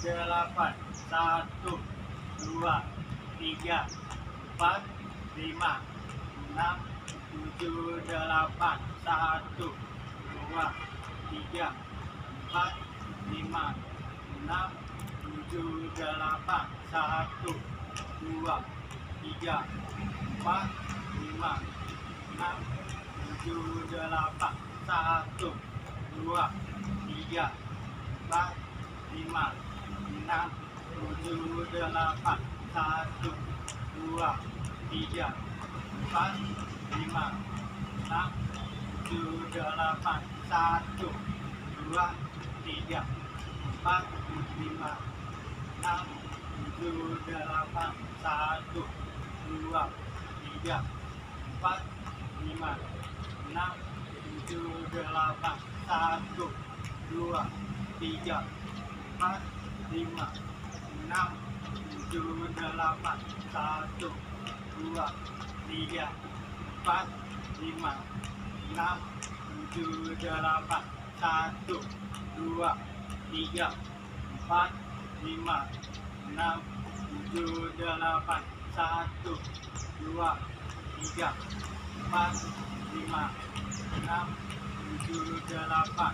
delapan, satu, dua, tiga, empat, lima, enam, tujuh, delapan, satu, dua, tiga, empat, lima, enam, tujuh, delapan, satu, dua, tiga, empat, lima, enam, tujuh, delapan, satu, dua, tiga, empat, lima, enam, tujuh, delapan, satu, dua, tiga, empat, lima, enam, tujuh, delapan, satu, dua, tiga, empat, lima, enam, tujuh, delapan, satu, dua, tiga, empat, lima, enam, tujuh, delapan, satu, dua, tiga, empat, lima, enam, tujuh, delapan, satu, dua, tiga, empat, lima, enam, tujuh, delapan, satu, dua, tiga, empat, lima, enam, tujuh, delapan, satu, dua, tiga, empat, lima, enam, tujuh, delapan.